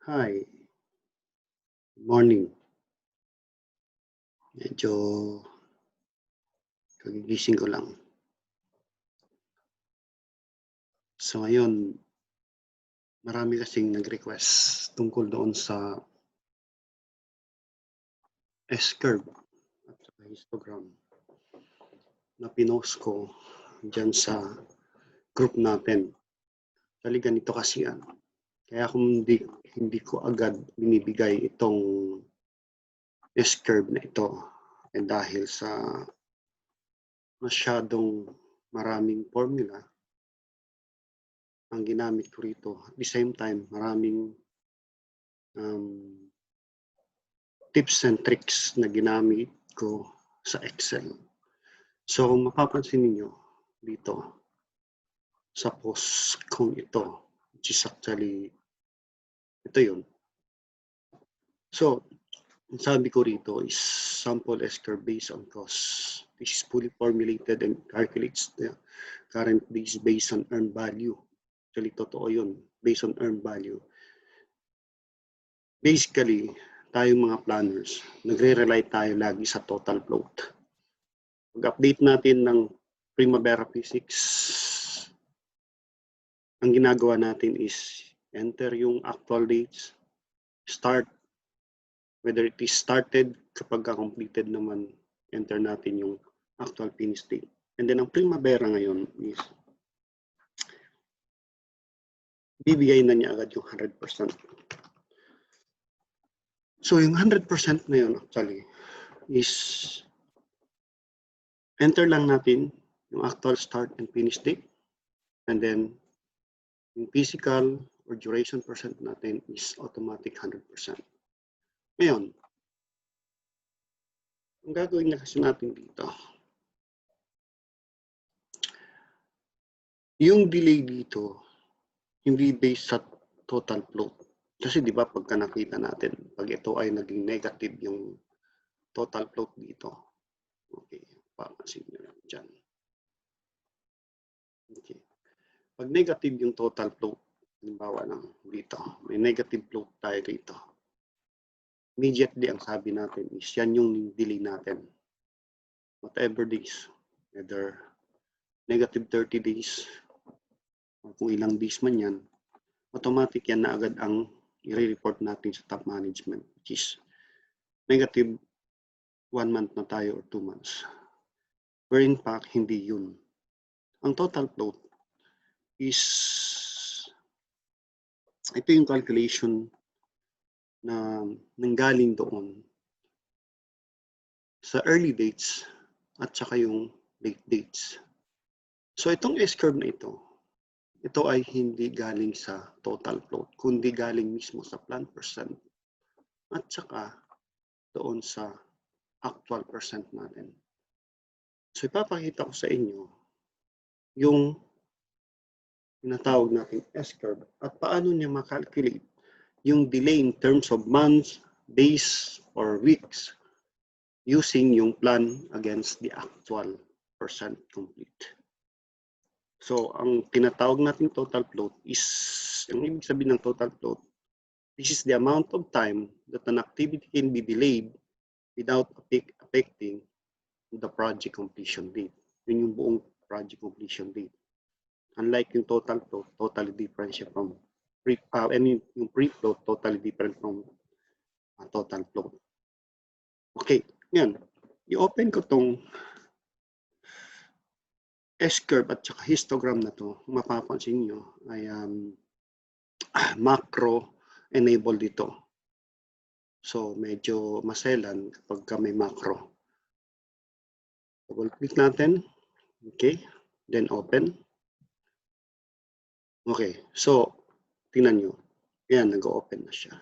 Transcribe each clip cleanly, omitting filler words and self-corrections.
Hi, morning. Medyo kagigising ko lang. So ngayon, marami kasing nag-request tungkol doon sa S-curve at saka histogram na pinost ko dyan sa group natin. Actually, ganito kasi yan. Kaya kung hindi ko agad binibigay itong S-curve na ito, dahil sa masyadong maraming formula ang ginamit ko rito. At the same time, maraming tips and tricks na ginamit ko sa Excel. So, kung mapapansin niyo dito sa post kong ito, which is actually, ito yun. So, ang sabi ko rito is sample S-curve based on cost. This is fully formulated and calculates the current days based on earned value. Actually, totoo yun, based on earned value. Basically, tayong mga planners, nagre-rely tayo lagi sa total float. Pag-update natin ng Primavera Physics, ang ginagawa natin is enter yung actual dates, start, whether it is started, kapag completed naman, enter natin yung actual finish date. And then ang Primavera ngayon is bibigay na niya agad yung 100%. So yung 100% na yun actually is enter lang natin yung actual start and finish date, and then yung physical or duration percent natin is automatic 100%. Ngayon, ang gagawin na kasi natin dito, yung delay dito, hindi based sa total float. Kasi di ba pagka nakita natin, pag ito ay naging negative yung total float dito. Okay, papansin nyo lang dyan. Okay. Pag negative yung total float, halimbawa lang dito, may negative float tayo dito. Immediately, ang sabi natin is yan yung delay natin. Whatever days, either negative 30 days, o kung ilang days man yan, automatic yan na agad ang i-report natin sa top management, which is negative 1 month na tayo or 2 months. Where in fact, hindi yun. Ang total float is, ito yung calculation na nanggaling doon sa early dates at saka yung late dates. So itong S-curve na ito ay hindi galing sa total float, kundi galing mismo sa plan percent at saka doon sa actual percent natin. So ipapakita ko sa inyo yung tinatawag natin S-curve at paano niya makalculate yung delay in terms of months, days, or weeks using yung plan against the actual percent complete. So, ang tinatawag natin total float is, ang ibig sabihin ng total float, this is the amount of time that an activity can be delayed without affecting the project completion date. Yun yung buong project completion date. Unlike yung total float, totally different siya from yung pre-float, totally different from total float. Okay, yan. I-open ko tong S-curve at saka histogram na to, mapapansin nyo ay macro enabled dito. So medyo maselan kapag may macro. Double click natin. Okay, then open. Okay, so tingnan nyo. Yan, nag-open na siya.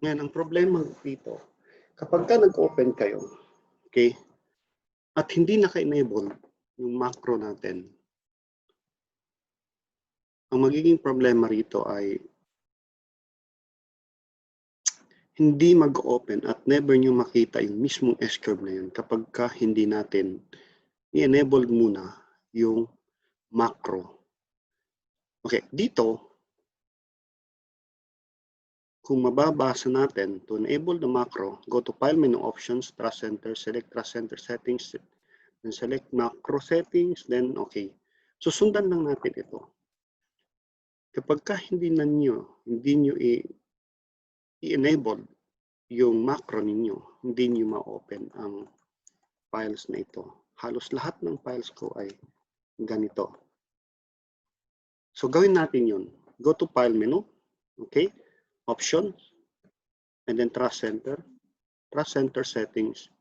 Ngayon, ang problema dito, kapag ka nag-open kayo, okay, at hindi naka-enable yung macro natin, ang magiging problema rito ay hindi mag-open at never nyo makita yung mismong S-curve na yun kapag ka hindi natin i-enable muna yung macro. Okay, dito, kung mababasa natin, to enable the macro, go to File menu Options, Trust Center, select Trust Center Settings, then select Macro Settings, then okay. So sundan lang natin ito. Kapag hindi nyo i-enable yung macro ninyo, hindi nyo ma-open ang files na ito. Halos lahat ng files ko ay ganito. So gawin natin yun. Go to File menu, okay, Options, and then Trust Center Settings,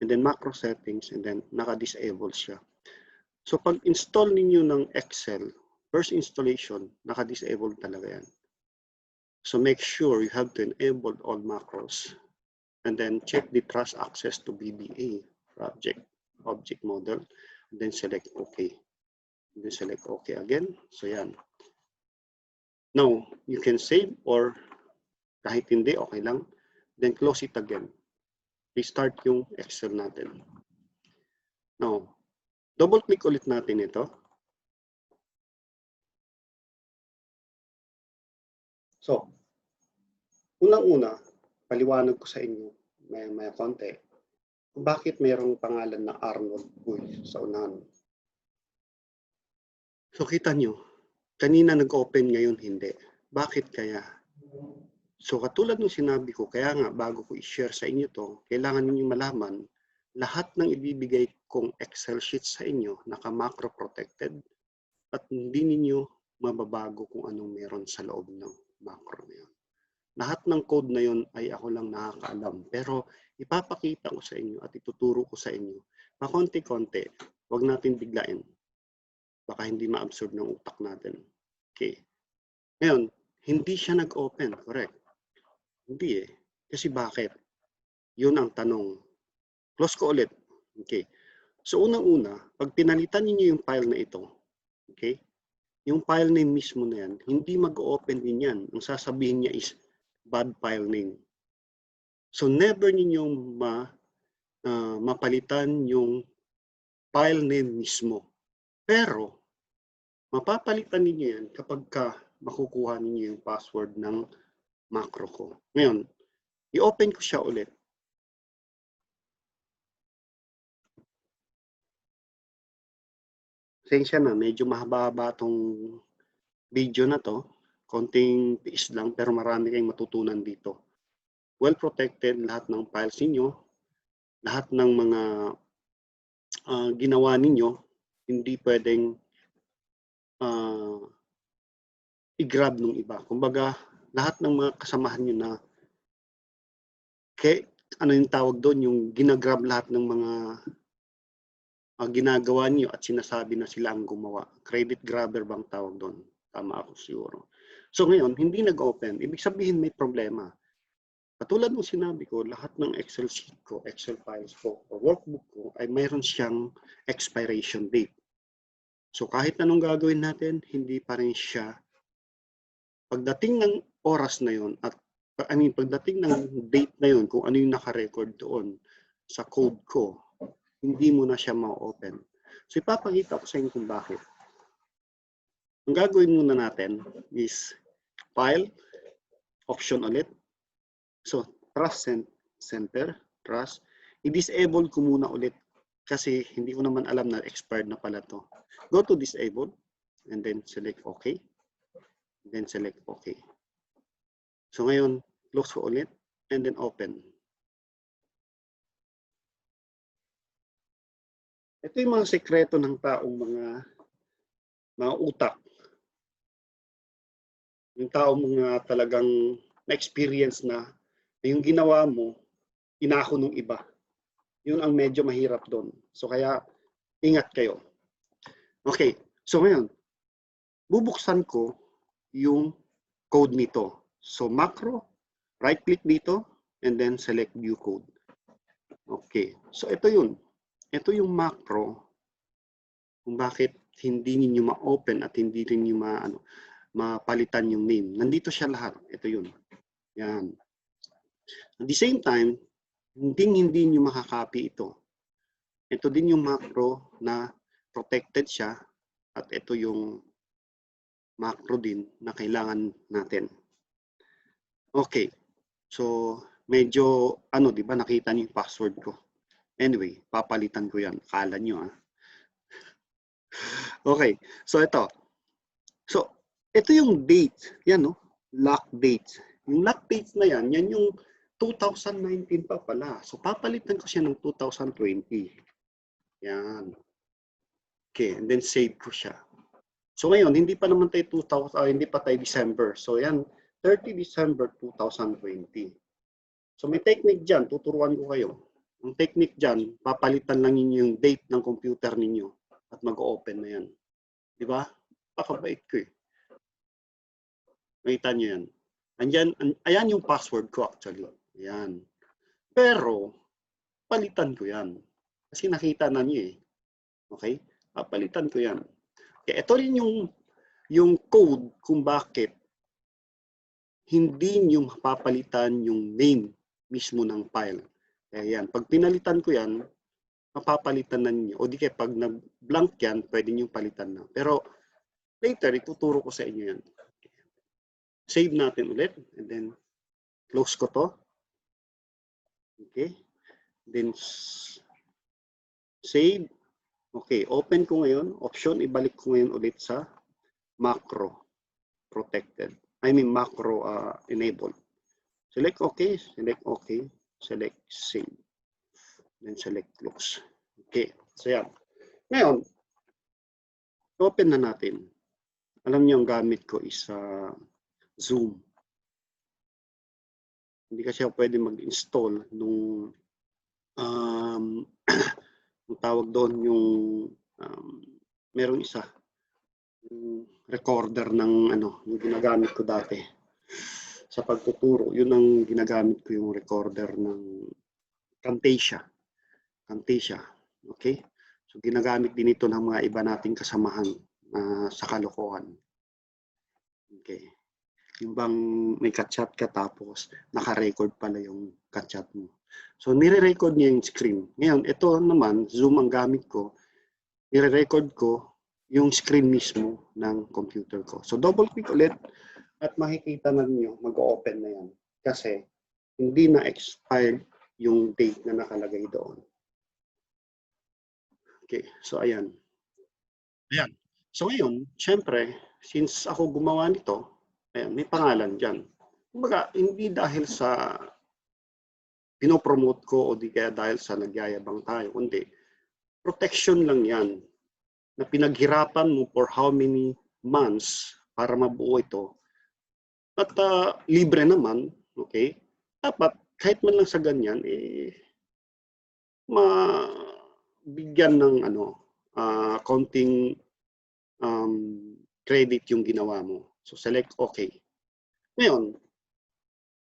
and then Macro Settings, and then naka-disable siya. So pag install ninyo ng Excel, first installation, naka-disable talaga yan. So make sure you have to enable all macros, and then check the Trust Access to VBA object model, and then select OK. And then select OK again. So yan. Now, you can save or kahit hindi, okay lang. Then close it again. Restart yung Excel natin. Now, double-click ulit natin ito. So, unang-una, paliwanag ko sa inyo, may konti, bakit mayroong pangalan na Arnold Boy sa unahan. So, kita nyo, kanina nag-open, ngayon hindi. Bakit kaya? So katulad ng sinabi ko, kaya nga bago ko i-share sa inyo to, kailangan ninyong malaman lahat ng ibibigay kong Excel sheet sa inyo naka-macro protected at hindi ninyo mababago kung anong meron sa loob ng macro na yun. Lahat ng code na yun ay ako lang nakakaalam, pero ipapakita ko sa inyo at ituturo ko sa inyo pakonti-konti. Huwag natin biglain. Baka hindi ma-absorb ng utak natin. Okay. Ngayon, hindi siya nag-open, correct? Hindi eh. Kasi bakit? Yun ang tanong. Close ko ulit. Okay. So unang-una, pag pinalitan niyo yung file na ito, okay? Yung file name mismo na yan, hindi mag-open din yan. Ang sasabihin niya is bad file name. So never niyo mapalitan yung file name mismo. Pero mapapalitan niyo yan kapag makukuha niyo yung password ng macro ko. Ngayon, i-open ko siya ulit. Pasensya na, medyo mahaba-haba itong video na to. Konting tiis lang, pero marami kayong matutunan dito. Well protected lahat ng files ninyo, lahat ng mga ginawa ninyo, hindi pwedeng i-grab ng iba. Kumbaga, lahat ng mga kasamahan nyo na ano yung tawag doon, yung ginagrab lahat ng mga ginagawa niyo at sinasabi na sila ang gumawa. Credit grabber bang tawag doon? Tama ako siguro. So ngayon, hindi nag-open. Ibig sabihin may problema. Katulad ng sinabi ko, lahat ng Excel sheet ko, Excel files ko, o workbook ko ay mayroon siyang expiration date. So kahit anong gagawin natin, hindi pa rin siya. Pagdating ng oras na yun, at pagdating ng date na yun, kung ano yung naka-record doon sa code ko, hindi mo na siya ma-open. So ipapakita ko sa inyo kung bakit. Ang gagawin muna natin is File, Option ulit. So Trust Center, Trust. I-disable ko muna ulit kasi hindi ko naman alam na expired na pala to. Go to Disable and then select OK. Then select OK. So ngayon, close ko ulit and then open. Ito yung mga sekreto ng taong mga utak. Yung taong mga talagang na-experience na yung ginawa mo, inako ng iba. Yun ang medyo mahirap doon. So kaya, ingat kayo. Okay, so ngayon, bubuksan ko yung code nito. So macro, right-click dito, and then select view code. Okay, so ito yun. Ito yung macro kung bakit hindi niyo ma-open at hindi rin niyo mapalitan yung name. Nandito siya lahat. Ito yun. Yan. At the same time, hindi niyo makakopy ito. Ito din yung macro na protected siya at ito yung macro din na kailangan natin. Okay. So, medyo, ano, di ba, nakita niyo yung password ko. Anyway, papalitan ko yan. Akala niyo, ah. Okay. So, ito. So, ito yung date. Yan, no? Lock date. Yung lock date na yan, yan yung 2019 pa pala. So, papalitan ko siya ng 2020. Yan. Okay. And then, save ko siya. So, ngayon, hindi pa naman tayo 2000, hindi pa tayo December. So, yan, 30 December 2020. So, may technique dyan. Tuturuan ko kayo. Ang technique dyan, papalitan lang ninyo yung date ng computer ninyo at mag-open na yan. Di ba? Pakabait ko eh. Nakita nyo yan. Andyan, ayan yung password ko actually. Ayan. Pero, palitan ko yan. Kasi nakita na nyo eh. Okay? Papalitan ko yan. Kaya ito rin yung code kung bakit hindi nyo mapapalitan yung name mismo ng file. Kaya yan. Pag pinalitan ko yan, mapapalitan na ninyo. O di kaya pag nag-blank yan, pwede nyo palitan na. Pero later, ituturo ko sa inyo yan. Save natin ulit. And then, close ko to. Okay. Then, save. Okay. Open ko ngayon. Option, ibalik ko ngayon ulit sa macro protected. I mean, macro enabled. Select okay. Select okay. Select save. Then, select close. Okay. So, yan. Ngayon, open na natin. Alam niyo, ang gamit ko is Zoom. Hindi kasi ako pwede mag-install nung yung tawag doon yung merong isa yung recorder ng ano, yung ginagamit ko dati sa pagtuturo. Yun ang ginagamit ko, yung recorder ng Camtasia. Okay? So ginagamit din ito ng mga iba nating kasamahan sa kalokohan. Okay. Yung bang may ka-chat ka tapos naka-record pala yung ka-chat mo. So nire-record niya yung screen. Ngayon, ito naman, Zoom ang gamit ko. Nire-record ko yung screen mismo ng computer ko. So double click ulit at makikita na niyo, mag-open na yan. Kasi hindi na expired yung date na nakalagay doon. Okay, so ayan. Ayan. So ngayon, syempre, since ako gumawa nito, ayan, may pangalan dyan. Kumbaga, hindi dahil sa pinopromote ko o di kaya dahil sa nagyayabang tayo, kundi protection lang yan na pinaghirapan mo for how many months para mabuo ito. At libre naman, okay? Dapat kahit man lang sa ganyan, mabigyan ng konting credit yung ginawa mo. So select okay. Ngayon,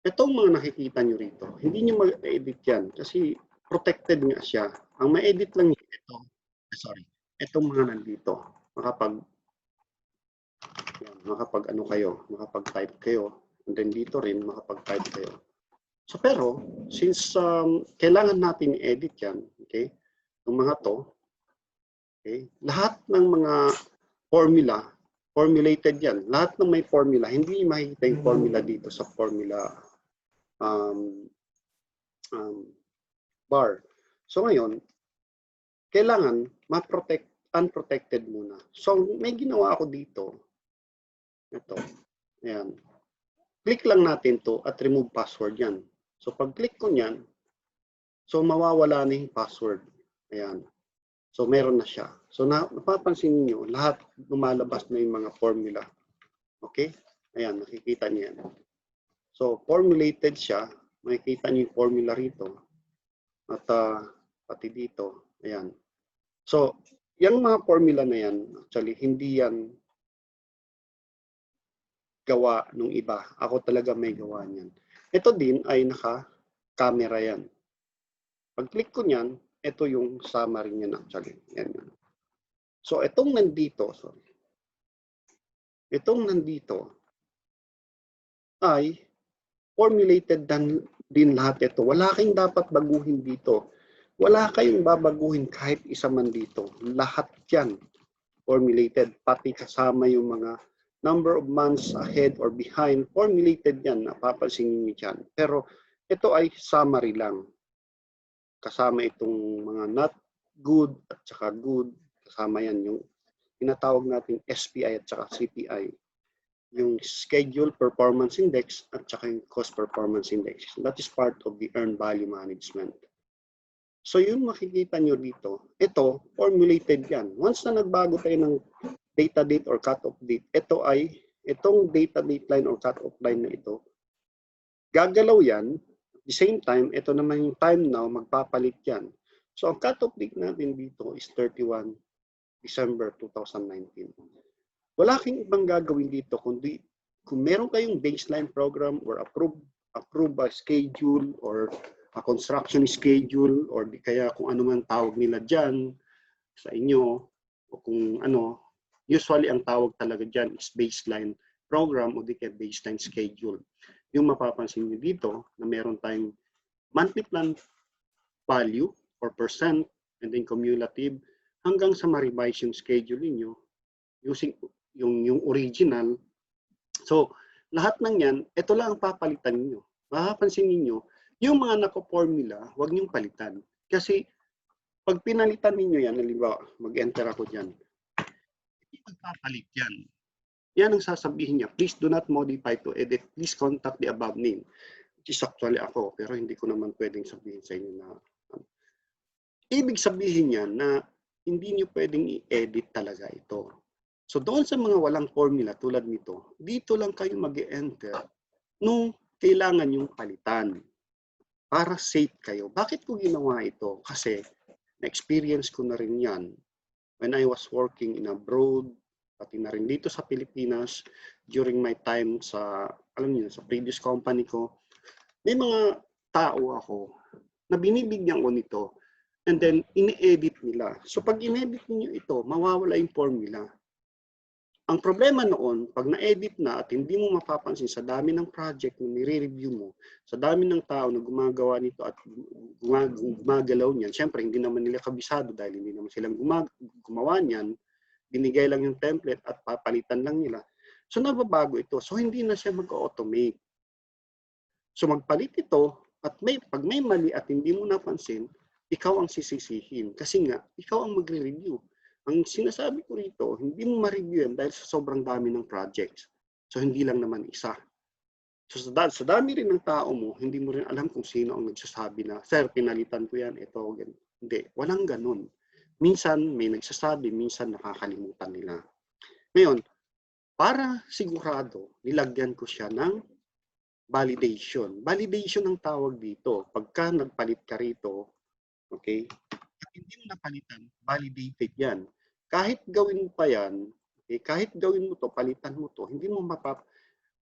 itong mga nakikita nyo rito, hindi nyo mag-edit yan kasi protected nga siya. Ang ma-edit lang nyo ito, itong mga nandito. Makapag ano kayo, makapag-type kayo. And then dito rin, makapag-type kayo. So pero, since kailangan natin i-edit yan, okay, yung mga to, okay, lahat ng mga formula, formulated yan. Lahat ng may formula, hindi makikita yung formula dito sa formula bar. So ngayon, kailangan unprotected muna. So may ginawa ako dito. Ito. Ayan. Click lang natin to at remove password yan. So pag click ko niyan, so mawawala na yung password. Ayan. So meron na siya. So napapansin niyo, lahat lumalabas na yung mga formula. Okay? Ayan, nakikita niyo yan. So formulated siya. Makikita niyo yung formula rito. At pati dito. Ayan. So, yung mga formula na yan, actually, hindi yan gawa ng iba. Ako talaga may gawa niyan. Ito din ay naka-camera yan. Pag-click ko niyan, ito yung summary niyan actually. Yan. So, itong nandito, itong nandito ay formulated din lahat ito. Wala kayong dapat baguhin dito. Wala kayong babaguhin kahit isa man dito. Lahat yan formulated, pati kasama yung mga number of months ahead or behind, formulated yan, napapansin niyo dyan. Pero ito ay summary lang. Kasama itong mga not good at saka good. Kasama yan yung tinatawag natin SPI at saka CPI. Yung Schedule Performance Index at saka yung Cost Performance Index. That is part of the Earned Value Management. So yung makikita nyo dito, ito, formulated yan. Once na nagbago tayo ng data date or cut-off date, itong data date line or cut-off line na ito, gagalaw yan. At the same time, ito naman yung time now, magpapalit yan. So ang cut-off date natin dito is 31 December 2019. Wala kang ibang gagawin dito kundi kung meron kayong baseline program or approved schedule or a construction schedule or di kaya kung ano man tawag nila dyan sa inyo o kung ano, usually ang tawag talaga dyan is baseline program o di kaya baseline schedule. Yung mapapansin nyo dito na meron tayong monthly plan value or percent and then cumulative hanggang sa ma-revise yung schedule niyo using yung original. So, lahat ng yan, ito lang ang papalitan niyo. Mapapansin niyo yung mga nako-formula, huwag niyong palitan. Kasi, pag pinalitan ninyo yan, halimbawa, mag-enter ako dyan, hindi magpapalit yan. Yan ang sasabihin niya, please do not modify to edit. Please contact the above name. Which is actually ako, pero hindi ko naman pwedeng sabihin sa inyo na. Ibig sabihin yan na hindi niyo pwedeng i-edit talaga ito. So doon sa mga walang formula tulad nito, dito lang kayo mag-enter nung kailangan yung palitan. Para safe kayo. Bakit ko ginawa ito? Kasi na-experience ko na rin yan when I was working in abroad, pati na rin dito sa Pilipinas during my time sa, alam niyo, sa previous company ko. May mga tao ako na binibigyan ko nito and then ini-edit nila. So pag in-edit niyo ito, mawawala yung formula. Ang problema noon, pag na-edit na at hindi mo mapapansin sa dami ng project na nire-review mo, sa dami ng tao na gumagawa nito at gumagalaw niyan, syempre hindi naman nila kabisado dahil hindi naman silang gumawa niyan, binigay lang yung template at papalitan lang nila. So nababago ito. So hindi na siya mag-automate. So magpalit ito at pag may mali at hindi mo napansin, ikaw ang sisisihin. Kasi nga, ikaw ang magre-review. Ang sinasabi ko rito, hindi mo ma-review yan dahil sa sobrang dami ng projects. So, hindi lang naman isa. So, sa dami rin ng tao mo, hindi mo rin alam kung sino ang nagsasabi na, sir, pinalitan ko yan, ito, yan. Hindi, walang ganun. Minsan, may nagsasabi, minsan nakakalimutan nila. Ngayon, para sigurado, nilagyan ko siya ng validation. Validation ang tawag dito. Pagka nagpalit ka rito, okay, at hindi mo napalitan, validated yan. Kahit gawin mo pa yan, okay, kahit gawin mo to, palitan mo to, hindi mo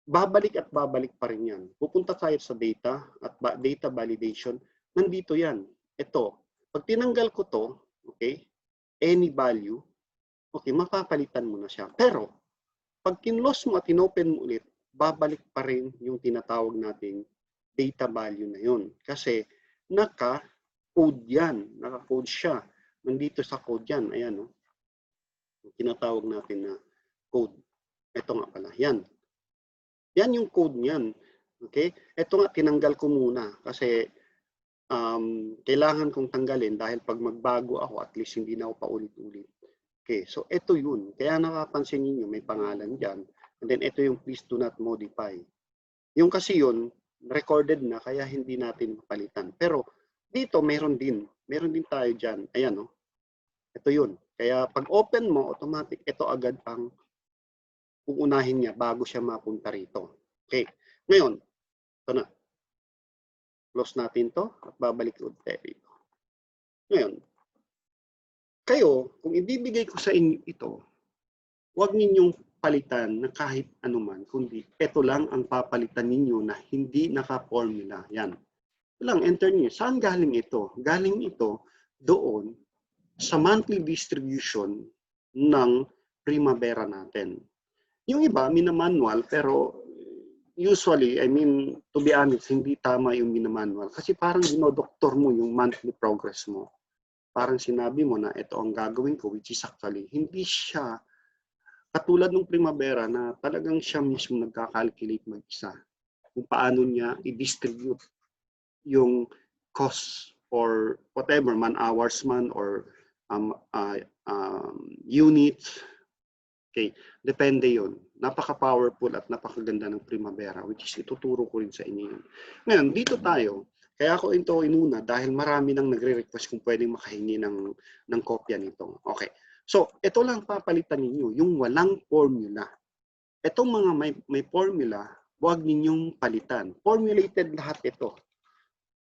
babalik at babalik pa rin yan. Pupunta tayo sa data at data validation, nandito yan. Ito, pag tinanggal ko to, okay, any value, okay, mapapalitan mo na siya. Pero, pag kinlos mo at inopen mo ulit, babalik pa rin yung tinatawag nating data value na yun. Kasi, naka-code yan. Naka-code siya. Nandito sa code yan. Ayan, no? Yung tinatawag natin na code. Ito nga pala. Yan. Yan yung code niyan. Okay? Ito nga, tinanggal ko muna. Kasi, kailangan kong tanggalin dahil pag magbago ako, at least hindi na ako paulit-ulit. Okay, so ito yun. Kaya nakapansin niyo may pangalan dyan. And then ito yung please do not modify. Yung kasi yun, recorded na, kaya hindi natin mapalitan. Pero dito, meron din. Meron din tayo dyan. Ayan, no? Ito yun. Kaya pag open mo, automatic, ito agad ang uunahin niya bago siya mapunta rito. Okay. Ngayon, ito na. Close natin to at babalik ulit tayo dito. Ngayon, kayo, kung ibibigay ko sa inyo ito, huwag ninyong palitan na kahit anuman, kundi ito lang ang papalitan ninyo na hindi naka-formula. Yan. Ito lang, enter niyo. Saan galing ito? Galing ito doon sa monthly distribution ng Primavera natin. Yung iba, minamanual, pero usually, I mean, to be honest, hindi tama yung minamanual. Kasi parang dinodoktor mo yung monthly progress mo. Parang sinabi mo na ito ang gagawin ko, which is actually, hindi siya Katulad ng Primavera na talagang siya mismo nagka-calculate mag-isa kung paano niya i-distribute yung cost or whatever, man hours man or units. Okay, depende yun. Napaka-powerful at napakaganda ng Primavera, which is ituturo ko rin sa inyo yun. Ngayon, dito tayo. Kaya ako ito inuna dahil marami nang nagre-request kung pwedeng makahingi ng kopya nito. Okay. So, ito lang papalitan ninyo, yung walang formula. Itong mga may formula, huwag ninyong palitan. Formulated lahat ito.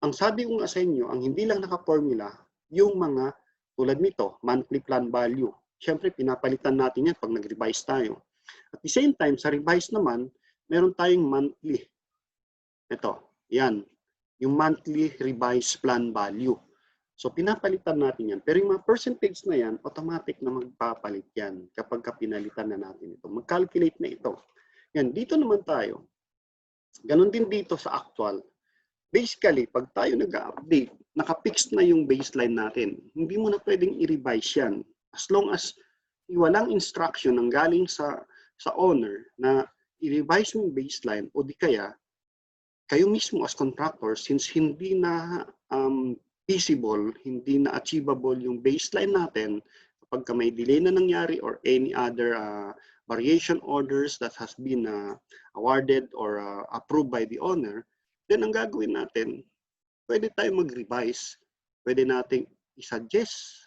Ang sabi ko nga sa inyo, ang hindi lang naka-formula, yung mga tulad nito, monthly plan value. Siyempre, pinapalitan natin yan pag nag-revise tayo. At the same time, sa revise naman, meron tayong monthly. Ito, yan. Yung monthly revise plan value. So, pinapalitan natin yan. Pero yung mga percentage na yan, automatic na magpapalit yan kapag pinalitan na natin ito. Mag-calculate na ito. Yan, dito naman tayo. Ganon din dito sa actual. Basically, pag tayo nag-update, naka-fix na yung baseline natin. Hindi mo na pwedeng i-revise yan. As long as walang instruction ng galing sa owner na i-revise mo yung baseline o di kaya, kayo mismo as contractor, since hindi na feasible, hindi na achievable yung baseline natin, kapag may delay na nangyari or any other variation orders that has been awarded or approved by the owner, then ang gagawin natin, pwede tayo mag-revise, pwede nating i-suggest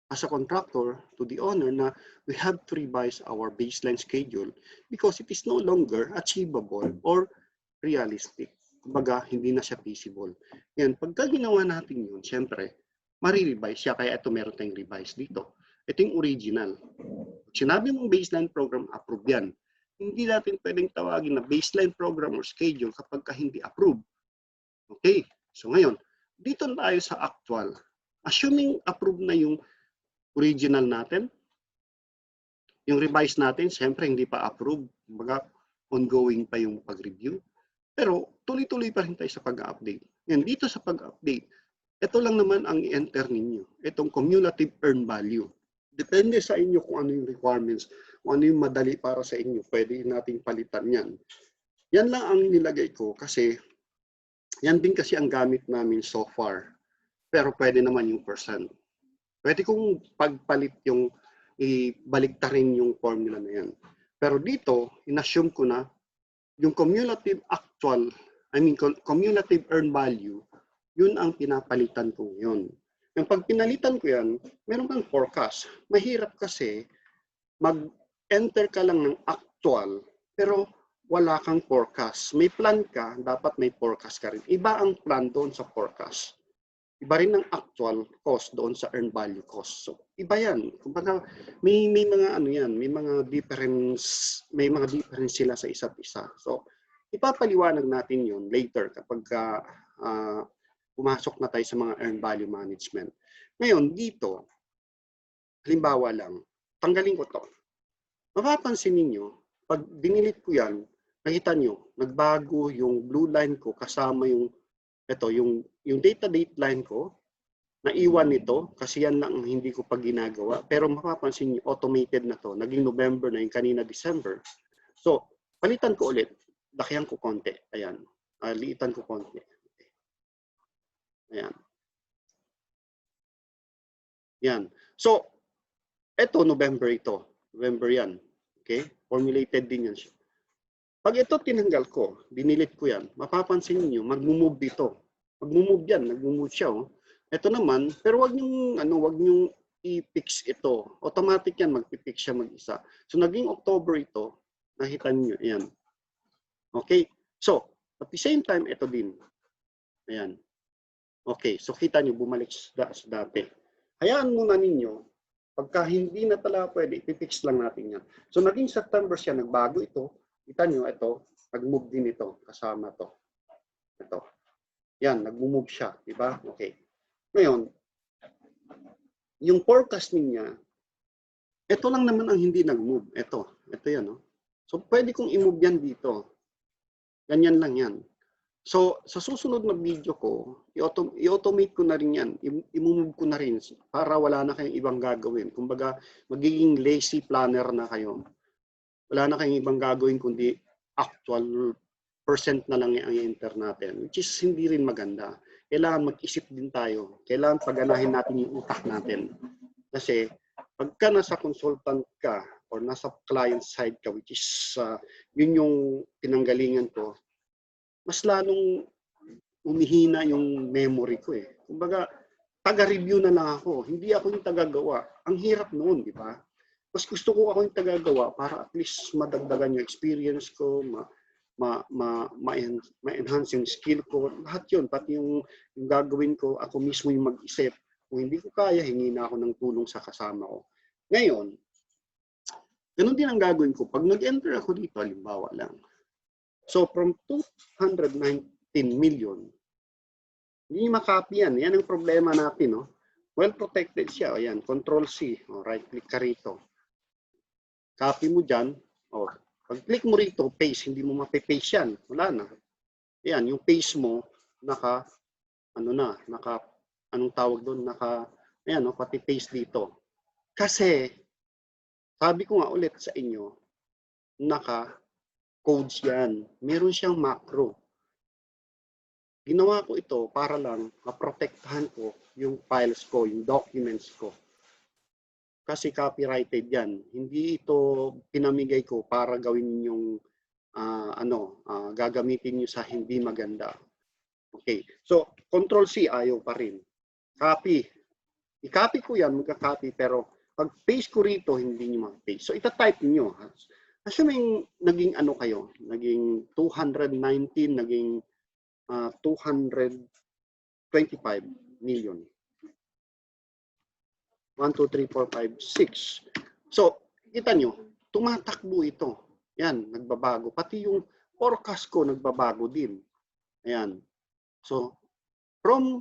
as a contractor to the owner na we have to revise our baseline schedule because it is no longer achievable or realistic. Kumbaga, hindi na siya feasible. Yan, pagka ginawa natin yun, syempre, marirevise siya. Kaya ito meron tayong revise dito. Ito yung original. Sinabi mong baseline program, approve yan. Hindi natin pwedeng tawagin na baseline program or schedule kapag hindi approved. Okay, so ngayon, dito tayo sa actual. Assuming approved na yung original natin, yung revise natin, siyempre hindi pa approved. Kumbaga, ongoing pa yung pag-review. Pero tuloy-tuloy pa rin tayo sa pag-update. Yan, dito sa pag-update, ito lang naman ang i-enter ninyo. Itong cumulative earn value. Depende sa inyo kung ano yung requirements, kung ano yung madali para sa inyo. Pwede nating palitan yan. Yan lang ang nilagay ko kasi yan din kasi ang gamit namin so far. Pero pwede naman yung percent. Pwede kong pagpalit yung ibaliktarin yung formula na yan. Pero dito, inassume ko na yung cumulative actual, cumulative earn value, yun ang pinapalitan ko yun. Yung pag pinalitan ko yan, meron kang forecast. Mahirap kasi mag-enter ka lang ng actual, pero wala kang forecast. May plan ka, dapat may forecast ka rin. Iba ang plan doon sa forecast. Iba rin ang actual cost doon sa earn value cost. So, iba yan. Kumbaga, may mga ano yan, may mga difference sila sa isa't isa. So, ipapaliwanag natin yun later kapag pumasok na tayo sa mga earn value management. Ngayon, dito, halimbawa lang, tanggalin ko to. Mapapansin ninyo, pag dinilit ko yan, nakita nyo, nagbago yung blue line ko kasama yung data date line ko, naiwan nito kasi yan lang hindi ko pa ginagawa. Pero mapapansin nyo, automated na to. Naging November na yung kanina December. So, palitan ko ulit. Lakihan ko konti. Ayan. Liitan ko konti. Ayan. Yan. So, eto November ito. November yan. Okay? Formulated din yan siya. Pag ito tinanggal ko, dinilit ko yan, mapapansin niyo mag-move dito. Mag-move yan, nag-move siya. Oh. Ito naman, pero wag niyong i-fix ito. Automatic yan, mag-fix siya mag-isa. So, naging October ito, nakita niyo, ayan. Okay? So, at the same time, ito din. Ayan. Okay, so kita niyo bumalik sa dati. Hayaan muna ninyo, pagka hindi na talaga pwede, i-fix lang natin yan. So naging September siya, nagbago ito. Kita niyo, ito, nag-move din ito, kasama to. Ito. Yan, nag-move siya, di ba? Okay. Ngayon, yung forecast niya, ito lang naman ang hindi nag-move. Ito yan. No? So pwede kong i-move yan dito. Ganyan lang yan. So, sa susunod na video ko, i-automate ko na rin yan. I-move ko na rin para wala na kayong ibang gagawin. Kumbaga, magiging lazy planner na kayo. Wala na kayong ibang gagawin kundi actual percent na lang ang i-enter natin, which is hindi rin maganda. Kailangan mag-isip din tayo. Kailangan paganahin natin yung utak natin. Kasi pagka nasa consultant ka or nasa client side ka, which is yun yung pinanggalingan ko, mas lalong umihina yung memory ko eh. Kumbaga, taga-review na lang ako. Hindi ako yung taga-gawa. Ang hirap noon, di ba? Mas gusto ko ako yung taga-gawa para at least madagdagan yung experience ko, ma-enhance yung skill ko. Lahat yun, pati yung gagawin ko, ako mismo yung mag-isip. Kung hindi ko kaya, hingi na ako ng tulong sa kasama ko. Ngayon, ganun din ang gagawin ko. Pag nag-enter ako dito, halimbawa lang. So, from 219 million, hindi makopy yan. Yan ang problema natin. No? Well protected siya. O yan, Control-C. O, right-click ka rito. Copy mo dyan. O, pag-click mo rito, paste. Hindi mo mape-paste yan. Wala na. Yan, yung paste mo, anong tawag doon? Ayan, no, pati paste dito. Kasi, sabi ko nga ulit sa inyo, naka-codes yan. Meron siyang macro. Ginawa ko ito para lang maprotektahan ko yung files ko, yung documents ko. Kasi copyrighted yan. Hindi ito pinamigay ko para gawin yung gagamitin nyo sa hindi maganda. Okay. So, Control-C ayaw pa rin. Copy. I-copy ko yan, magka-copy, pero pag paste ko rito, hindi nyo mag-paste. So, ita-type nyo. Assuming naging kayo, naging 219, naging 225 million. 1, 2, 3, 4, 5, 6. So, kita nyo, tumatakbo ito. Yan, nagbabago. Pati yung forecast ko nagbabago din. Ayan. So, from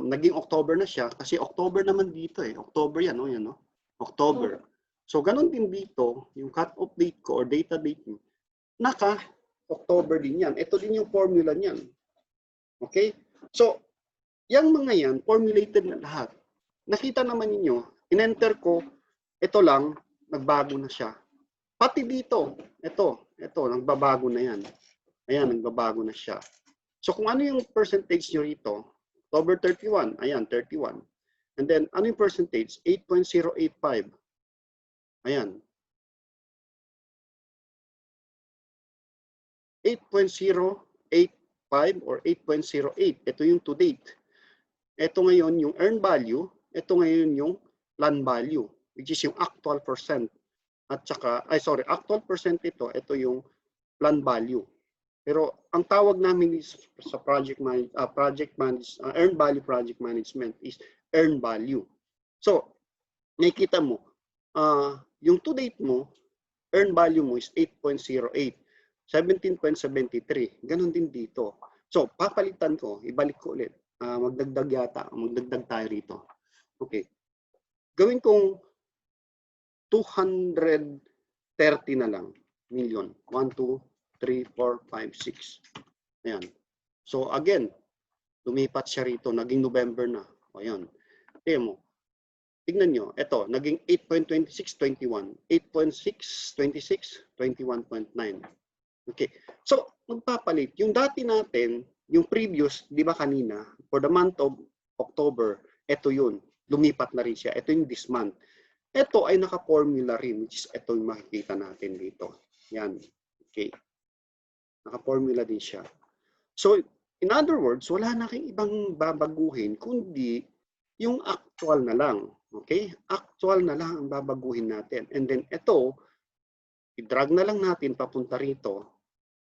naging October na siya kasi October naman dito eh. October yan, no? Yan, no? October. So, ganun din dito, yung cut-off date ko or data date mo, naka-October din yan. Ito din yung formula niyan. Okay? So, yung mga yan, formulated na lahat. Nakita naman ninyo, in-enter ko, ito lang, nagbago na siya. Pati dito, ito, nagbabago na yan. Ayan, nagbabago na siya. So, kung ano yung percentage nyo rito, October 31, ayan, 31. And then, ano yung percentage? 8.085. Ayan. 8.085 or 8.08. Ito yung to date. Ito ngayon yung earn value. Ito ngayon yung plan value, which is yung actual percent. At saka, actual percent ito yung plan value. Pero ang tawag namin sa earn value project management is earn value. So, nakikita mo, yung to date mo, earn value mo is 8.08, 17.73. Ganon din dito. So, papalitan ko, ibalik ko ulit. Magdagdag tayo rito. Okay. Gawin kong 230 na lang million. 1, 2, 3, 4, 5, 6. Ayan. So again, lumipat siya rito. Naging November na. O ayan. Tignan mo. Tignan nyo. Ito, naging 8.26, 21. 8.6, 26, 21.9. Okay. So, magpapalit. Yung dati natin, yung previous, di ba kanina, for the month of October, ito yun. Lumipat na rin siya. Ito yung this month. Ito ay naka-formula rin, which is ito yung makikita natin dito. Yan. Okay. Naka-formula din siya. So, in other words, wala na kayong ibang babaguhin, kundi yung actual na lang. Okay? Actual na lang ang babaguhin natin. And then ito, i-drag na lang natin papunta rito.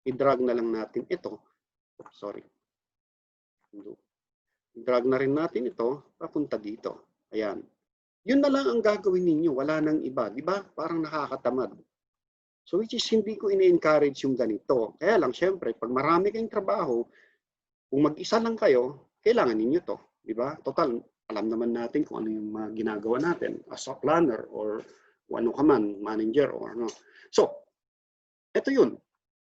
I-drag na lang natin ito. Sorry. I-drag na rin natin ito papunta dito. Ayan. Yun na lang ang gagawin ninyo. Wala nang iba. Di ba? Parang nakakatamad. So which is hindi ko ini-encourage yung ganito. Kaya lang, syempre, pag marami kayong trabaho, kung mag-isa lang kayo, kailangan ninyo to. Di ba? Total, alam naman natin kung ano yung mga ginagawa natin as a planner or kung ano ka man, manager or ano. So, ito yun.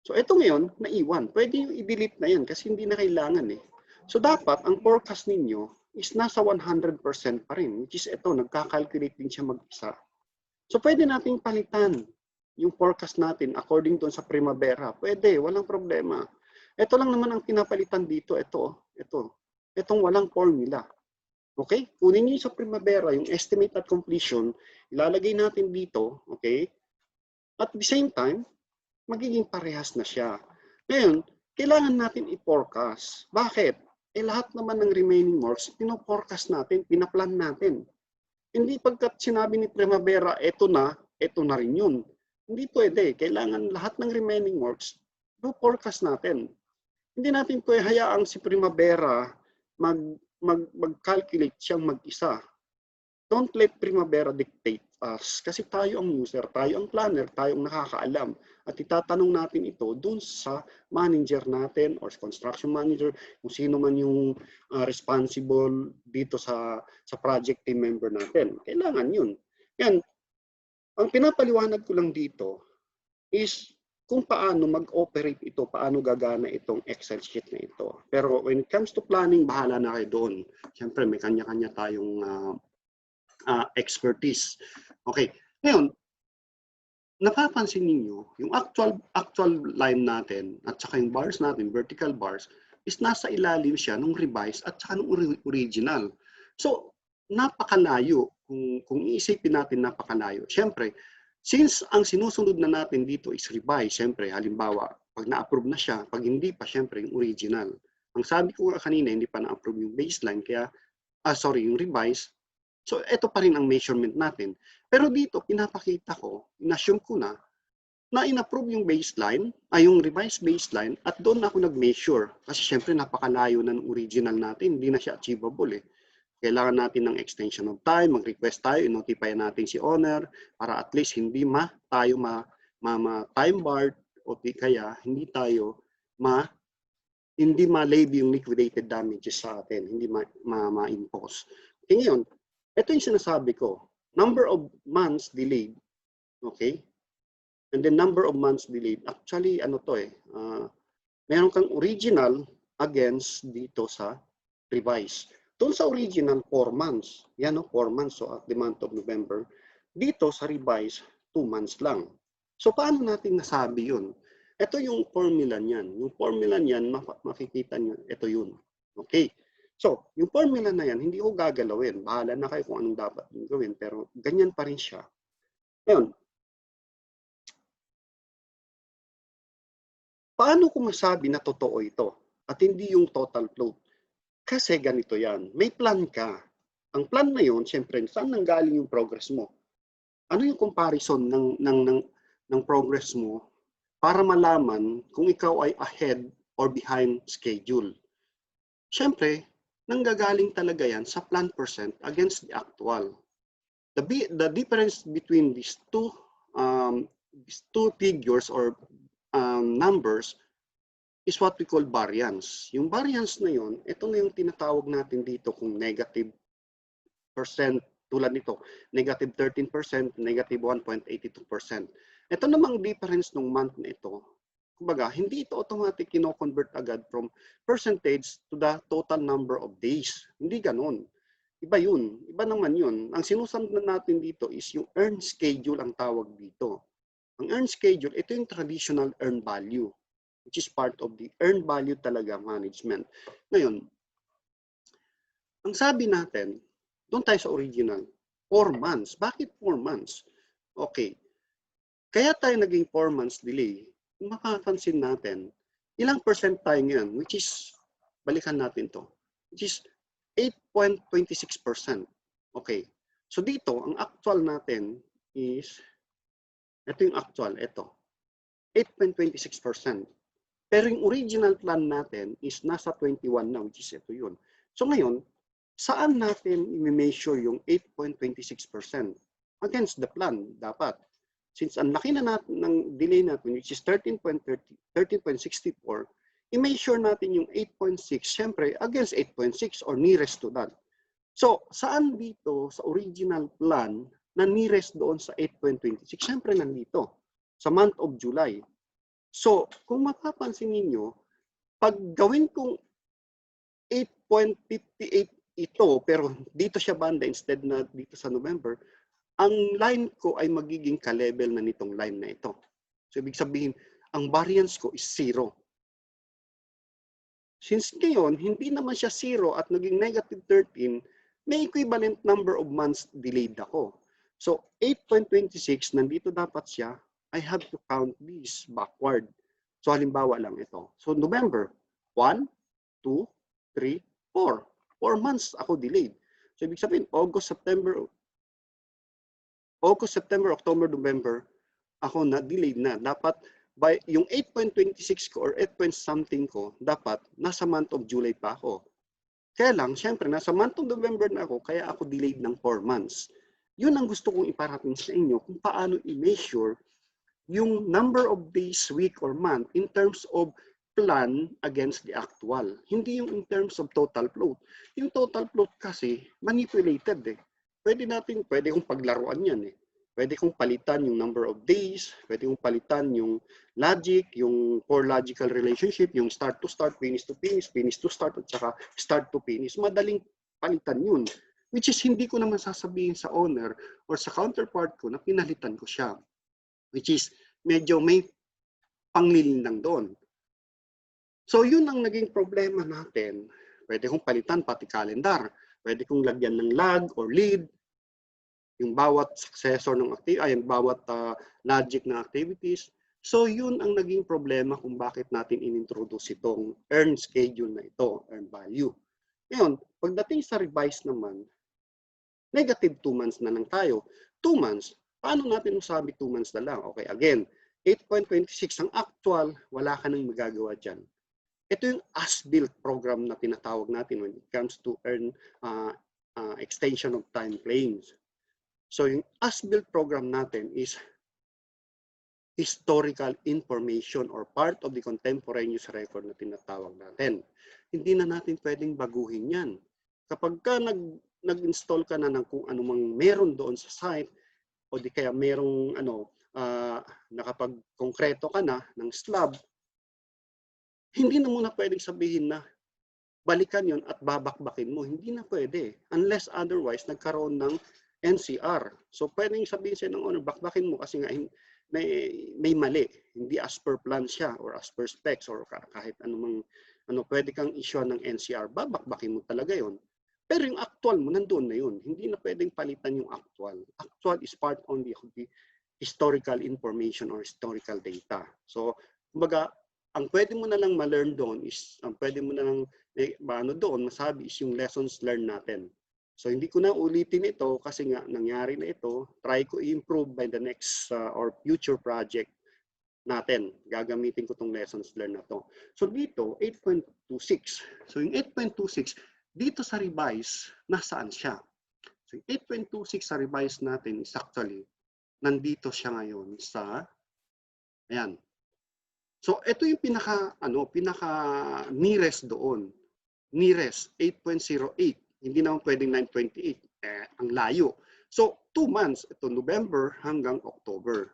So, ito ngayon, naiwan. Pwede yung i-delete na yan kasi hindi na kailangan eh. So, dapat, ang forecast ninyo is nasa 100% pa rin. Which is ito, nagka-calculate din siya mag-isa. So, pwede nating palitan. yung forecast natin according doon sa primavera, pwede, walang problema. Ito lang naman ang pinapalitan dito, itong walang formula. Okay? Kunin niyo sa primavera, yung estimate at completion, ilalagay natin dito, okay? At the same time, magiging parehas na siya. Ngayon, kailangan natin i-forecast. Bakit? Lahat naman ng remaining works, pino-forecast natin, pinaplan natin. Hindi pagkat sinabi ni Primavera, ito na rin yun. Hindi pwede. Kailangan lahat ng remaining works, do-forecast natin. Hindi natin pwede hayaang si Primavera mag-calculate siyang mag-isa. Don't let Primavera dictate us. Kasi tayo ang user, tayo ang planner, tayo ang nakakaalam. At itatanong natin ito dun sa manager natin or construction manager, kung sino man yung responsible dito sa project team member natin. Kailangan yun. Yan. Ang pinapaliwanag ko lang dito is kung paano mag-operate ito, paano gagana itong Excel sheet na ito. Pero when it comes to planning, bahala na kayo doon. Siyempre, may kanya-kanya tayong expertise. Okay. Ngayon, napapansin niyo yung actual line natin at saka yung bars natin, vertical bars, is nasa ilalim siya ng revise at saka ng original. So, napakalayo. Kung iisipin natin napakalayo. Siyempre, since ang sinusunod na natin dito is revise, siyempre, halimbawa, pag na-approve na siya, pag hindi pa, siyempre, yung original. Ang sabi ko kanina, hindi pa na-approve yung baseline, kaya, yung revise. So, ito pa rin ang measurement natin. Pero dito, pinapakita ko, in-assume ko na in-approve yung baseline, yung revised baseline, at doon na ako nag-measure. Kasi syempre, napakalayo na ng original natin, hindi na siya achievable eh. Kailangan natin ng extension of time, mag-request tayo, i-notify natin si owner, para at least hindi tayo time barred, o kaya hindi tayo hindi ma-levy yung liquidated damages sa atin, hindi ma-impose. Okay, ngayon, ito yung sinasabi ko. Number of months delayed. Okay? And then number of months delayed. Actually, meron kang original against dito sa revise. Doon sa original, 4 months. Yan 4 months. So at the month of November. Dito sa revise, 2 months lang. So paano natin nasabi yun? Ito yung formula niyan. Yung formula niyan, makikita niyo, ito yun. Okay. So, yung formula na yan, hindi ko gagalawin. Bahala na kayo kung anong dapat yung gawin. Pero ganyan pa rin siya. Ngayon, paano ko masabi na totoo ito? At hindi yung total float? Kasi ganito yan. May plan ka. Ang plan na yun, siyempre, saan nanggaling yung progress mo? Ano yung comparison ng progress mo para malaman kung ikaw ay ahead or behind schedule? Siyempre, nanggagaling talaga yan sa plan percent against the actual. The difference between these two figures or numbers is what we call variance. Yung variance na yun, ito na yung tinatawag natin dito kung negative percent, tulad nito, negative 13%, negative 1.82%. Ito namang difference ng month na ito, kumbaga, hindi ito automatic kino-convert agad from percentage to the total number of days. Hindi ganun. Iba yun. Iba naman yun. Ang sinusundan natin dito is yung earn schedule ang tawag dito. Ang earn schedule, ito yung traditional earn value, which is part of the earn value talaga management. Ngayon, ang sabi natin, doon tayo sa original, 4 months. Bakit 4 months? Okay. Kaya tayo naging 4 months delay. Kung mapapansin natin, ilang percent tayo ngayon, which is, balikan natin to, which is 8.26%. Okay. So dito, ang actual natin is, ito yung actual, ito. 8.26%. Pero yung original plan natin is nasa 21 na, which is ito yun. So ngayon, saan natin i-measure yung 8.26%? Against the plan, dapat. Since ang laki na natin ng delay natin, which is 13.64, i-measure natin yung 8.6, syempre, against 8.6 or nearest to that. So, saan dito sa original plan na nearest doon sa 8.26? Syempre, nandito, sa month of July. So, kung mapapansin ninyo, pag gawin kong 8.58 ito, pero dito siya banda instead na dito sa November, ang line ko ay magiging ka-level na nitong line na ito. So, ibig sabihin, ang variance ko is 0. Since ngayon, hindi naman siya 0 at naging negative 13, may equivalent number of months delayed ako. So, 8.26, nandito dapat siya, I have to count this backward. So, halimbawa lang ito. So, November, 1, 2, 3, 4. 4 months ako delayed. So, ibig sabihin, August, September, October, November, ako na delayed na. Dapat, by yung 8.26 ko or 8 point something ko, dapat nasa month of July pa ako. Kaya lang, syempre, nasa month of November na ako, kaya ako delayed ng 4 months. Yun ang gusto kong iparating sa inyo kung paano i-measure yung number of days, week, or month in terms of plan against the actual. Hindi yung in terms of total float. Yung total float kasi manipulated eh. Pwede kong paglaruan yan eh. Pwede kong palitan yung number of days, pwede kong palitan yung logic, yung core logical relationship, yung start to start, finish to finish, finish to start, at saka start to finish. Madaling palitan yun. Which is hindi ko naman sasabihin sa owner or sa counterpart ko na pinalitan ko siya. Which is medyo may panglilindang doon. So yun ang naging problema natin. Pwede kong palitan pati calendar. Pwede kong lagyan ng lag or lead. Yung bawat successor ng yung bawat logic na activities. So yun ang naging problema kung bakit natin inintroduce itong earn schedule na ito, earn value. Ngayon, pagdating sa revise naman, negative 2 months na lang tayo. 2 months, paano natin masabi 2 months na lang? Okay, again, 8.26 ang actual, wala ka nang magagawa dyan. Ito yung as-built program na tinatawag natin when it comes to earn extension of time claims. So yung as-built program natin is historical information or part of the contemporaneous record na tinatawag natin. Hindi na natin pwedeng baguhin yan. Kapag ka nag-install ka na ng kung anumang meron doon sa site o di kaya merong nakapag-konkreto ka na ng slab, hindi na muna pwedeng sabihin na balikan yon at babakbakin mo. Hindi na pwede. Unless otherwise, nagkaroon ng NCR. So, pwedeng sabihin sa'yo ng owner, bakbakin mo kasi nga may mali. Hindi as per plan siya or as per specs or kahit anumang pwede kang issue ng NCR. Babakbakin mo talaga yon. Pero yung actual mo, nandoon na yun. Hindi na pwedeng palitan yung actual. Actual is part only of the historical information or historical data. So, kumbaga, ang pwede mo na lang ma-learn doon is, ang pwede mo na lang doon masabi is yung lessons learned natin. So hindi ko na ulitin ito kasi nga nangyari na ito. Try ko i-improve by the next or future project natin. Gagamitin ko tong lessons learned na to. So dito, 8.26. So yung 8.26, dito sa revise, nasaan siya? So 8.26 sa revise natin is actually, nandito siya ngayon sa, ayan. So ito yung pinaka nearest doon. Nearest 8.08. Hindi naman pwedeng 9.28. Ang layo. So 2 months, ito November hanggang October.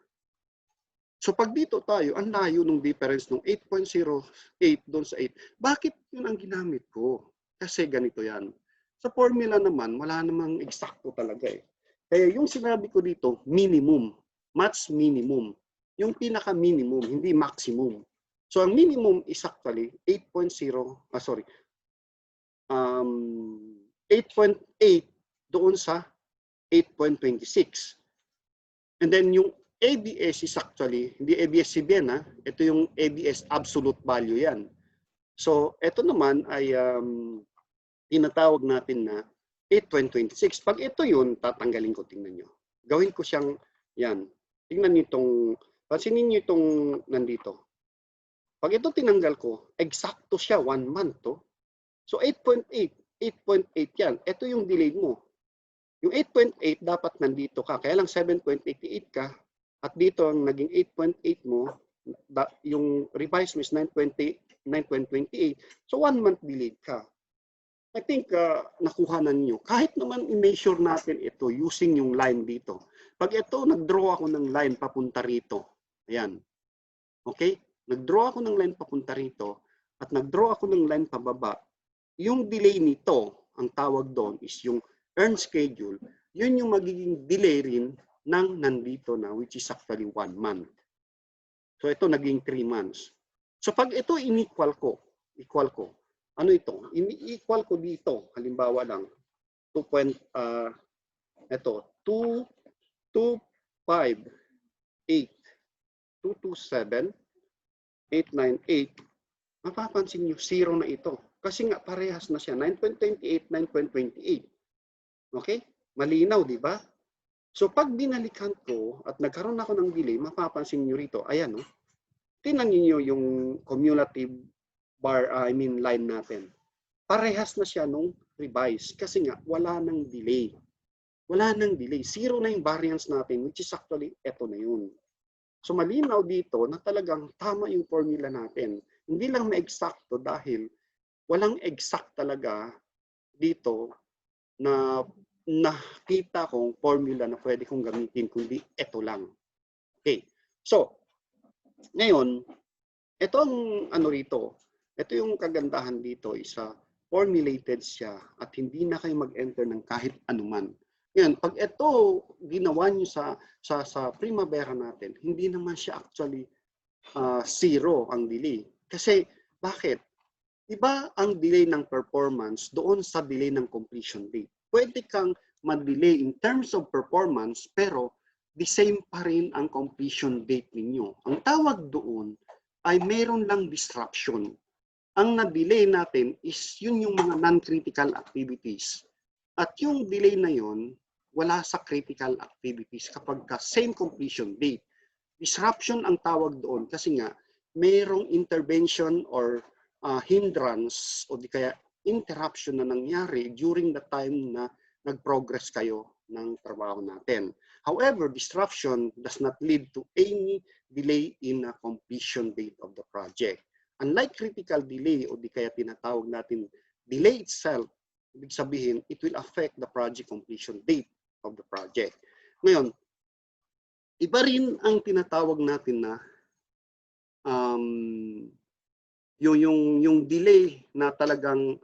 So pag dito tayo, ang layo ng difference ng 8.08 doon sa 8. Bakit yun ang ginamit ko? Kasi ganito yan. Sa formula naman, wala namang eksakto talaga eh. Kaya yung sinabi ko dito, minimum. Match minimum. Yung pinaka-minimum, hindi maximum. So, ang minimum is actually 8.8 doon sa 8.26. And then, yung ABS is actually, hindi ABS-CBN ha, ito yung ABS absolute value yan. So, ito naman ay tinatawag natin na 8.26. Pag ito yun, tatanggalin ko, tingnan nyo. Gawin ko siyang, yan. Tingnan nyo itong, pansinin nyo itong nandito. Pag ito tinanggal ko, eksakto siya, 1 month to. So 8.8 yan. Ito yung delay mo. Yung 8.8 dapat nandito ka. Kaya lang 7.88 ka. At dito ang naging 8.8 mo, yung revise mo is 9.28. So 1 month delayed ka. I think nakuha na niyo. Kahit naman i-measure natin ito using yung line dito. Pag ito, nag-draw ako ng line papunta rito. Ayan. Okay? Nag-draw ako ng line papunta rito at nag-draw ako ng line pababa. Yung delay nito, ang tawag doon is yung earn schedule, yun yung magiging delay rin ng nandito na, which is actually 1 month. So ito naging 3 months. So pag ito in-equal ko, ano ito? Ini-equal ko dito, halimbawa lang, 2.8, mapapansin nyo, 0 na ito. Kasi nga parehas na siya, 9.28, 9.28. Okay? Malinaw, di ba? So pag binalikan ko at nagkaroon ako ng delay, mapapansin nyo rito, ayan, no? Tingnan niyo yung cumulative line natin. Parehas na siya nung revise kasi nga wala nang delay. Wala nang delay. 0 na yung variance natin, which is actually eto na yun. So malinaw dito na talagang tama yung formula natin. Hindi lang ma-eksakto dahil walang exact talaga dito na nakita kong formula na pwede kong gamitin, kundi eto lang. Okay. So, ngayon, ito ang ano rito, ito yung kagandahan dito, isa formulated siya at hindi na kayo mag-enter ng kahit anuman. Ngayon, pag ito ginawa niyo sa Primavera natin, hindi naman siya actually 0 ang delay. Kasi bakit? Iba ang delay ng performance doon sa delay ng completion date. Pwede kang mag-delay in terms of performance pero the same pa rin ang completion date ninyo. Ang tawag doon ay meron lang disruption. Ang na-delay natin is yun yung mga non-critical activities. At yung delay na yun, wala sa critical activities kapag ka same completion date. Disruption ang tawag doon kasi nga mayroong intervention or hindrance o di kaya interruption na nangyari during the time na nag-progress kayo ng trabaho natin. However, disruption does not lead to any delay in a completion date of the project. Unlike critical delay o di kaya tinatawag natin delay itself, ibig sabihin, it will affect the project completion date of the project. Ngayon, iba rin ang tinatawag natin na yung delay na talagang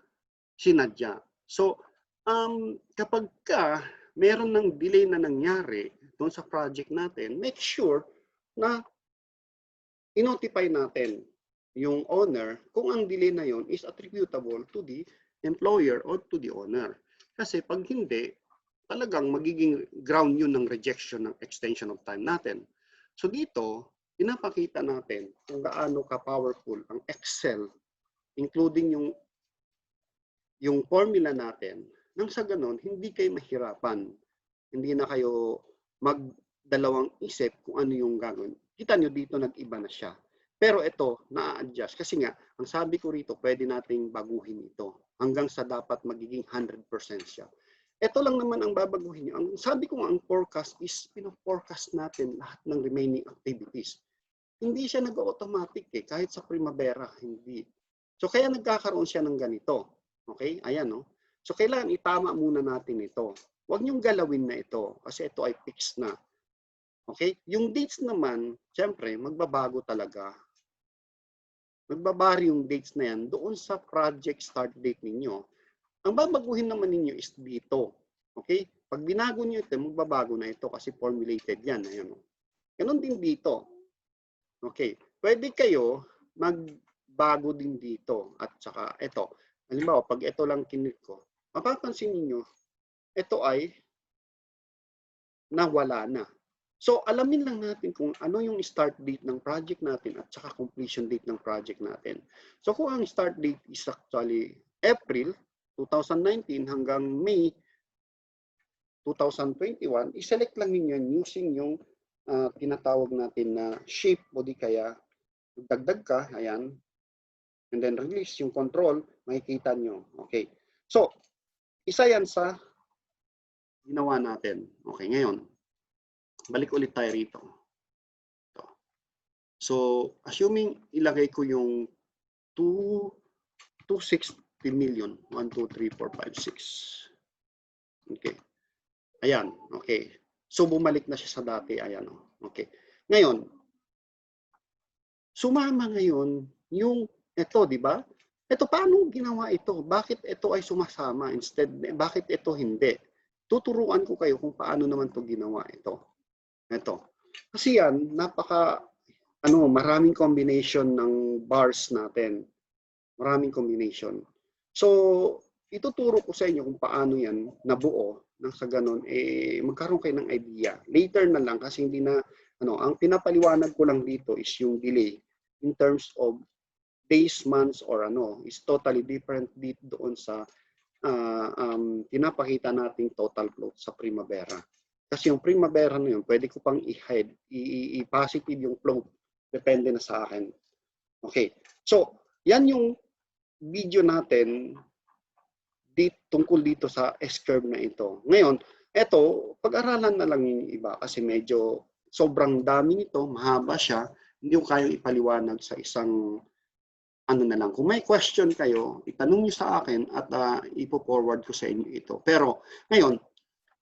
sinadya. So, kapag ka meron ng delay na nangyari doon sa project natin, make sure na i-notify natin yung owner kung ang delay na yon is attributable to the employer or to the owner. Kasi pag hindi, talagang magiging ground yun ng rejection ng extension of time natin. So dito, pinapakita natin kung gaano ka-powerful ang Excel, including yung formula natin, nang sa ganon, hindi kayo mahirapan. Hindi na kayo magdalawang isip kung ano yung gagawin. Kita nyo dito, nag-iba na siya. Pero ito, na-adjust. Kasi nga, ang sabi ko rito, pwede nating baguhin ito hanggang sa dapat magiging 100% siya. Ito lang naman ang babaguhin nyo. Ang sabi ko nga, ang forecast is, pino-forecast natin lahat ng remaining activities. Hindi siya nag-automatic kahit sa Primavera, hindi. So, kaya nagkakaroon siya ng ganito. Okay? Ayan, no? So, kailangan itama muna natin ito. Huwag niyong galawin na ito kasi ito ay fixed na. Okay? Yung dates naman, syempre, magbabago talaga. Magbabari yung dates na yan doon sa project start date ninyo. Ang babaguhin naman ninyo is dito. Okay? Pag binago niyo ito, magbabago na ito kasi formulated yan. Ayan, no? Ganon din dito. Okay. Pwede kayo magbago din dito. At saka ito. Halimbawa, pag ito lang kinlik ko, mapapansin niyo ito ay nawala na. So, alamin lang natin kung ano yung start date ng project natin at saka completion date ng project natin. So, kung ang start date is actually April 2019 hanggang May 2021, iselect lang ninyo using yung tinatawag natin na shape o di kaya dagdag ka, ayan, and then release yung control, makikita nyo. Okay. So, isa yan sa ginawa natin. Okay, ngayon, balik ulit tayo rito. Ito. So, assuming ilagay ko yung 260 million, 1, 2, 3, 4, 5, 6. Okay. Ayan, okay. So, bumalik na siya sa dati. Ayan, okay. Ngayon, sumama ngayon yung ito, di ba? Ito, paano ginawa ito? Bakit ito ay sumasama instead? Bakit ito hindi? tuturuan ko kayo kung paano naman 'to ginawa ito. Kasi yan maraming combination ng bars natin, maraming combination. So, ituturo ko sa inyo kung paano yan nabuo nang sa gano'n magkaroon kayo ng idea. Later na lang kasi hindi na ang pinapaliwanag ko lang dito is yung delay in terms of days, months or is totally different dito doon sa pinapakita nating total float sa Primavera. Kasi yung Primavera na yun, pwede ko pang i-hide, i-positive yung float. Depende na sa akin. Okay. So, yan yung video natin tungkol dito sa S-curve na ito. Ngayon, eto, pag-aralan na lang yung iba kasi medyo sobrang dami nito, mahaba siya, hindi ko kayang ipaliwanag sa isang na lang. Kung may question kayo, itanong niyo sa akin at ipo-forward ko sa inyo ito. Pero ngayon,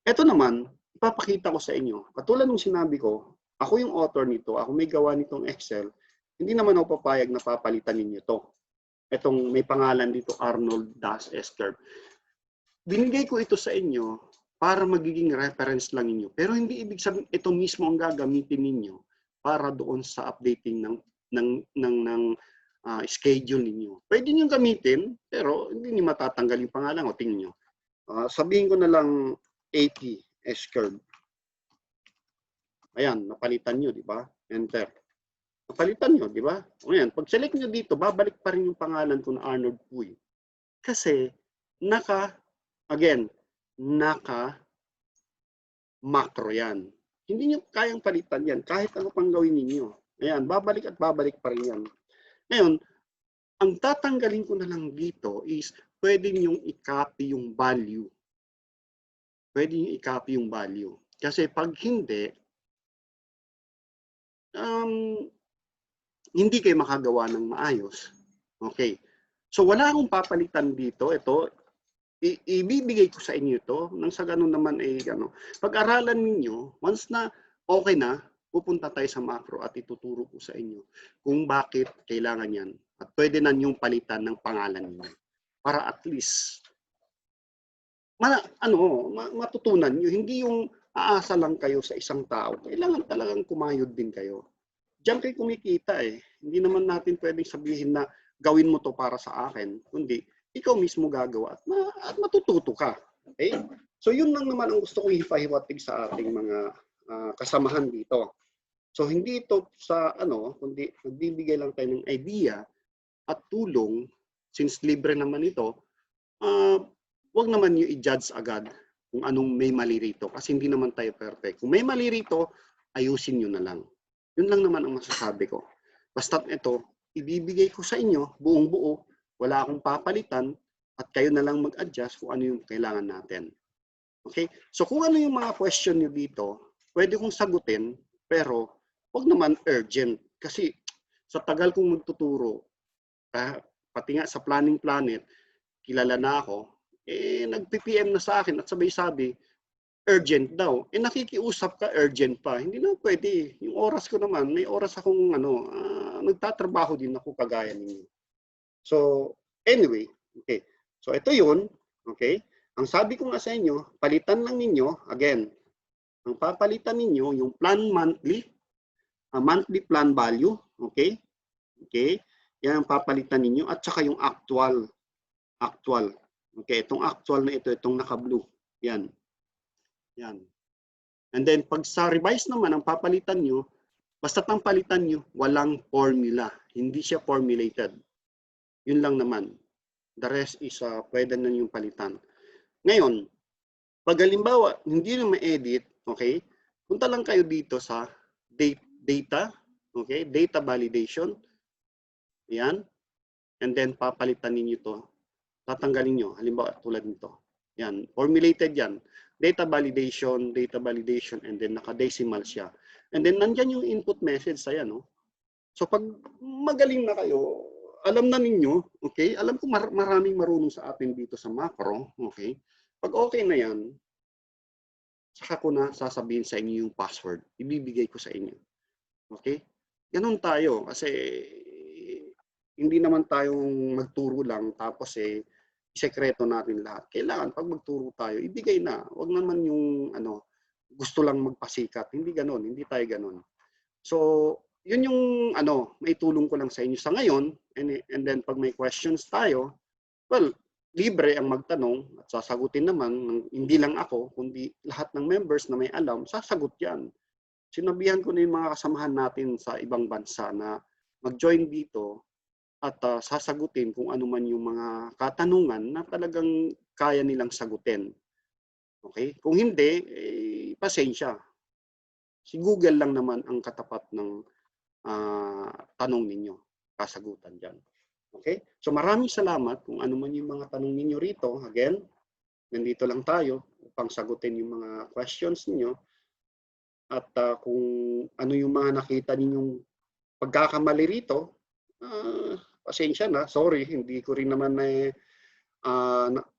ito naman, ipapakita ko sa inyo. Katulad ng sinabi ko, ako yung author nito, ako may gawa nitong Excel, hindi naman ako papayag na papalitan ninyo to. Itong may pangalan dito, Arnold-S-curve. Binigay ko ito sa inyo para magiging reference lang ninyo. Pero hindi ibig sabihin ito mismo ang gagamitin ninyo para doon sa updating ng schedule ninyo. Pwede nyo gamitin, pero hindi nyo matatanggal yung pangalan. O, tingnan nyo. Sabihin ko na lang 80 S-curve. Ayan, napalitan nyo, di ba? Enter. Napalitan nyo, di ba? O yan, pag select nyo dito, babalik pa rin yung pangalan ko na Arnold Puy. Kasi, naka-macro yan. Hindi nyo kayang palitan yan, kahit ano pang gawin ninyo. Ayan, babalik at babalik pa rin yan. Ngayon, ang tatanggalin ko na lang dito is pwede niyong i-copy yung value. Pwede niyong i-copy yung value. Kasi pag hindi, hindi kayo makagawa ng maayos. Okay. So wala akong papalitan dito. Ito, ibibigay ko sa inyo ito. Nang sa ganun naman pag-aralan ninyo, once na okay na, pupunta tayo sa macro at ituturo ko sa inyo kung bakit kailangan yan. At pwede na niyong palitan ng pangalan niyo. Para at least, matutunan niyo. Hindi yung aasa lang kayo sa isang tao. Kailangan talagang kumayod din kayo. Diyan kayo kumikita eh. Hindi naman natin pwedeng sabihin na gawin mo to para sa akin. Kundi, ikaw mismo gagawa at matututo ka. Okay? So yun lang naman ang gusto kong ipahiwatig sa ating mga kasamahan dito. So hindi ito sa kundi nagbibigay lang tayo ng idea at tulong, since libre naman ito, wag naman nyo i-judge agad kung anong may mali rito kasi hindi naman tayo perfect. Kung may mali rito, ayusin nyo na lang. Yun lang naman ang masasabi ko. Basta't ito, ibibigay ko sa inyo, buong buo, wala akong papalitan at kayo na lang mag-adjust kung ano yung kailangan natin. Okay? So kung ano yung mga question nyo dito, pwede kong sagutin, pero wag naman urgent kasi sa tagal kong magtuturo, pati nga sa Planning Planet, kilala na ako, nag-PPM na sa akin at sabay-sabi, urgent daw. Nakikiusap ka, urgent pa. Hindi na pwede. Yung oras ko naman, may oras akong nagtatrabaho din ako kagaya ninyo. So, anyway, okay. So, ito yun, okay. Ang sabi ko nga sa inyo, palitan lang ninyo, again, ang papalitan ninyo, yung plan monthly plan value, okay. Okay. Yan ang papalitan ninyo at saka yung actual. Okay, itong actual na ito, itong naka-blue. Yan. Yan. And then pag sa revise naman ang papalitan nyo, basta ang palitan nyo, walang formula. Hindi siya formulated. Yun lang naman. The rest is pwede na yung palitan. Ngayon, pag halimbawa, hindi na ma-edit, okay, punta lang kayo dito sa data, okay, data validation. Yan. And then papalitan ninyo to. Tatanggalin nyo. Halimbawa, tulad nito. Yan. Formulated yan. Data validation, and then naka-decimal siya. And then nandyan yung input message sa yan. So pag magaling na kayo, alam na ninyo, okay? Alam ko maraming marunong sa atin dito sa macro, okay? Pag okay na yan, saka ko na sasabihin sa inyo yung password. Ibibigay ko sa inyo. Okay? Ganun tayo kasi hindi naman tayong magturo lang tapos sekreto natin lahat. Kailangan pag magturo tayo, ibigay na. Wag naman yung gusto lang magpasikat. Hindi ganoon, hindi tayo ganoon. So, yun yung maitulong ko lang sa inyo sa ngayon. And then pag may questions tayo, well, libre ang magtanong at sasagutin naman hindi lang ako, kundi lahat ng members na may alam, sasagot yan. Sinabihan ko na yung mga kasamahan natin sa ibang bansa na mag-join dito at sasagutin kung ano man yung mga katanungan na talagang kaya nilang sagutin. Okay? Kung hindi, pasensya. Si Google lang naman ang katapat ng tanong ninyo, kasagutan dyan. Okay? So maraming salamat kung ano man yung mga tanong ninyo rito. Again, nandito lang tayo upang sagutin yung mga questions ninyo. At kung ano yung mga nakita ninyong pagkakamali rito, pasensya na, sorry, hindi ko rin naman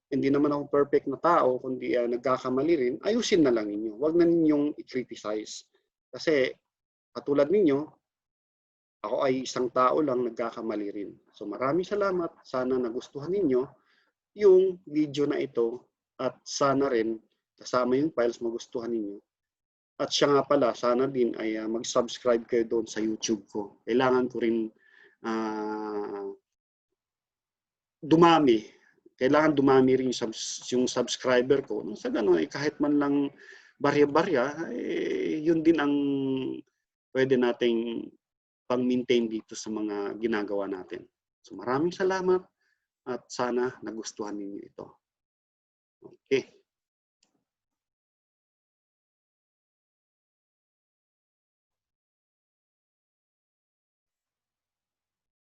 hindi naman ako perfect na tao, kundi nagkakamali rin, ayusin na lang ninyo. Huwag na ninyong i-criticize. Kasi katulad ninyo, ako ay isang tao lang, nagkakamali rin. So maraming salamat. Sana nagustuhan ninyo yung video na ito at sana rin kasama yung files magustuhan ninyo. At siya nga pala, sana din ay mag-subscribe kayo doon sa YouTube ko. Kailangan ko rin dumami. Kailangan dumami rin yung subscriber ko. Sa ganun, kahit man lang barya-barya, yun din ang pwede nating pang-maintain dito sa mga ginagawa natin. So maraming salamat at sana nagustuhan ninyo ito. Okay.